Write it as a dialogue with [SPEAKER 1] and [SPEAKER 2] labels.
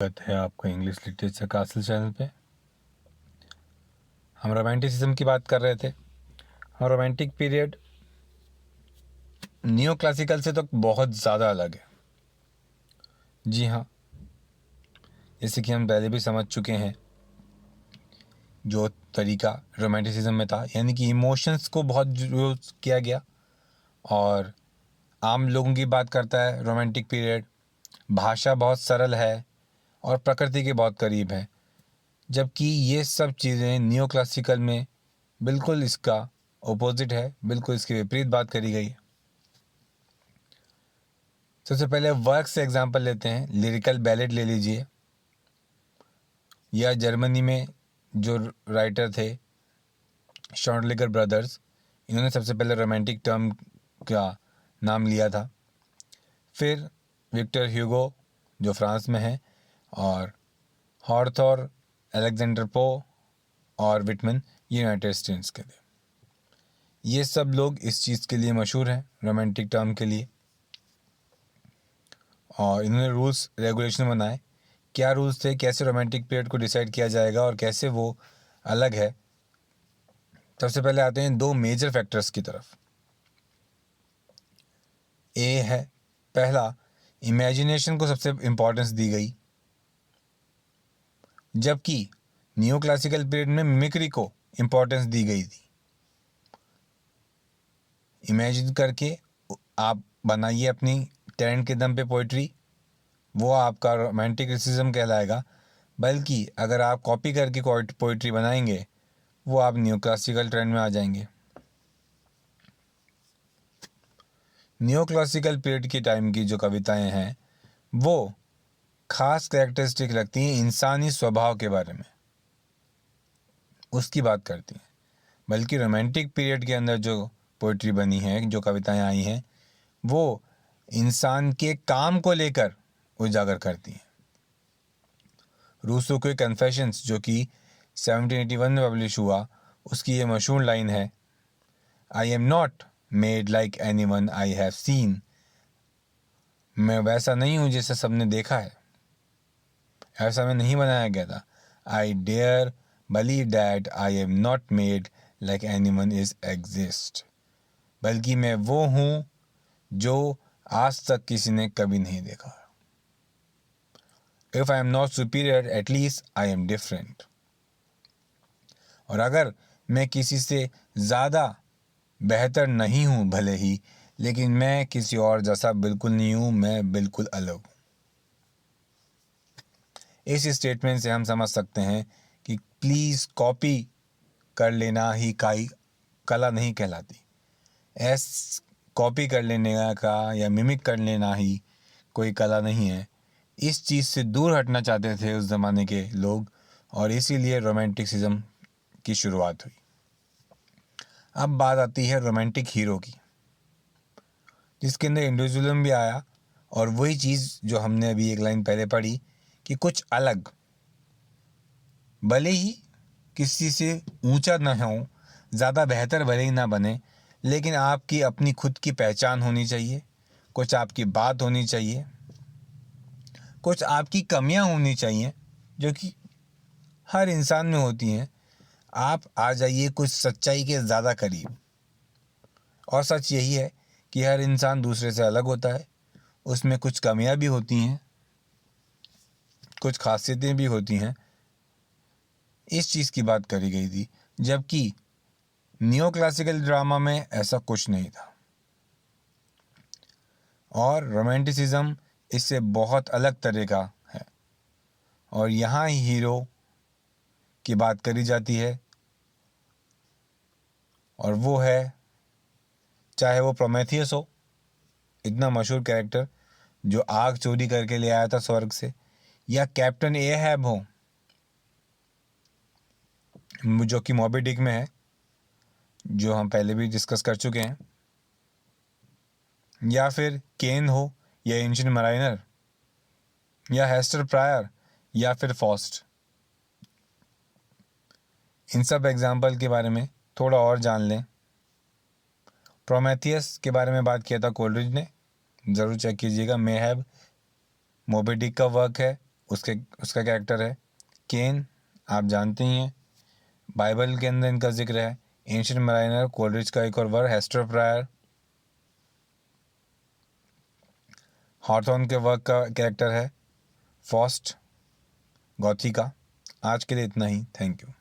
[SPEAKER 1] स्वागत है आपका इंग्लिश लिटरेचर कासल चैनल पे। हम रोमांटिसिज्म की बात कर रहे थे। हम रोमांटिक पीरियड नियो क्लासिकल से तो बहुत ज़्यादा अलग है। जी हाँ, जैसे कि हम पहले भी समझ चुके हैं, जो तरीका रोमांटिसिज्म में था, यानी कि इमोशंस को बहुत यूज़ किया गया और आम लोगों की बात करता है। रोमांटिक पीरियड भाषा बहुत सरल है और प्रकृति के बहुत करीब है, जबकि ये सब चीज़ें नियो क्लासिकल में बिल्कुल इसका ऑपोजिट है, बिल्कुल इसके विपरीत बात करी गई है। सबसे पहले वर्क से एग्जांपल लेते हैं। लिरिकल बैलेड ले लीजिए, या जर्मनी में जो राइटर थे शॉन्डलिगर ब्रदर्स, इन्होंने सबसे पहले रोमांटिक टर्म का नाम लिया था। फिर विक्टर ह्यूगो जो फ्रांस में है, और हॉर्थोर, अलेक्जेंडर पो और विटमन यूनाइटेड स्टेट्स के थे। ये सब लोग इस चीज़ के लिए मशहूर हैं, रोमांटिक टर्म के लिए, और इन्होंने रूल्स रेगुलेशन बनाए। क्या रूल्स थे, कैसे रोमांटिक पीरियड को डिसाइड किया जाएगा और कैसे वो अलग है। सबसे पहले आते हैं दो मेजर फैक्टर्स की तरफ। ए है पहला, इमेजिनेशन को सबसे इम्पोर्टेंस दी गई, जबकि नियो क्लासिकल पीरियड में मिमिक्री को इम्पोर्टेंस दी गई थी। इमेजिन करके आप बनाइए अपनी टैलेंट के दम पे पोइट्री, वो आपका रोमांटिसिज्म कहलाएगा। बल्कि अगर आप कॉपी करके पोइट्री बनाएंगे, वो आप न्यू क्लासिकल ट्रेंड में आ जाएंगे। न्यू क्लासिकल पीरियड के टाइम की जो कविताएं हैं, वो खास कैरेक्टरिस्टिक लगती हैं इंसानी स्वभाव के बारे में, उसकी बात करती हैं। बल्कि रोमांटिक पीरियड के अंदर जो पोइट्री बनी है, जो कविताएं आई हैं, वो इंसान के काम को लेकर उजागर करती हैं। रूसो के कन्फेशंस जो कि 1781 में पब्लिश हुआ, उसकी ये मशहूर लाइन है, आई am not made like any one I have seen. मैं वैसा नहीं हूँ जैसे सबने देखा है, ऐसा मैं नहीं बनाया गया था। I dare believe that I am not made like any one is exist. बल्कि मैं वो हूँ जो आज तक किसी ने कभी नहीं देखा। If I am not superior, at least I am different. और अगर मैं किसी से ज़्यादा बेहतर नहीं हूँ भले ही, लेकिन मैं किसी और जैसा बिल्कुल नहीं हूँ, मैं बिल्कुल अलग हूँ। इस स्टेटमेंट से हम समझ सकते हैं कि प्लीज़ कॉपी कर लेना ही कला नहीं कहलाती। कॉपी कर लेने का या मिमिक कर लेना ही कोई कला नहीं है। इस चीज़ से दूर हटना चाहते थे उस ज़माने के लोग, और इसीलिए रोमांटिसिज्म की शुरुआत हुई। अब बात आती है रोमांटिक हीरो की, जिसके अंदर इंडिविजुअलिज्म भी आया, और वही चीज़ जो हमने अभी एक लाइन पहले पढ़ी कि कुछ अलग, भले ही किसी से ऊंचा ना हो, ज़्यादा बेहतर भले ही ना बने, लेकिन आपकी अपनी खुद की पहचान होनी चाहिए, कुछ आपकी बात होनी चाहिए, कुछ आपकी कमियां होनी चाहिए जो कि हर इंसान में होती हैं। आप आ जाइए कुछ सच्चाई के ज़्यादा करीब। और सच यही है कि हर इंसान दूसरे से अलग होता है, उसमें कुछ कमियां भी होती हैं, कुछ खासियतें भी होती हैं। इस चीज़ की बात करी गई थी, जबकि नियो क्लासिकल ड्रामा में ऐसा कुछ नहीं था, और रोमांटिसिज्म इससे बहुत अलग तरह का है। और यहाँ ही हीरो की बात करी जाती है, और वो है, चाहे वो प्रोमेथियस हो, इतना मशहूर कैरेक्टर जो आग चोरी करके ले आया था स्वर्ग से, या कैप्टन एहब हो जो कि मॉबी डिक में है, जो हम पहले भी डिस्कस कर चुके हैं, या फिर केन हो, या एंशिएंट मराइनर, या हेस्टर प्रायर, या फिर फॉस्ट। इन सब एग्जाम्पल के बारे में थोड़ा और जान लें। प्रोमेथियस के बारे में बात किया था कोलरिज ने, ज़रूर चेक कीजिएगा। मेहब मोबी डिक का वर्क है, उसका कैरेक्टर है। केन आप जानते ही हैं, बाइबल के अंदर इनका जिक्र है। एंशिएंट मराइनर, कोलरिज का एक और वर्क हेस्टर प्रायर, हॉथॉर्न के वर्क का कैरेक्टर है फॉस्ट गॉथी का। आज के लिए इतना ही। Thank you.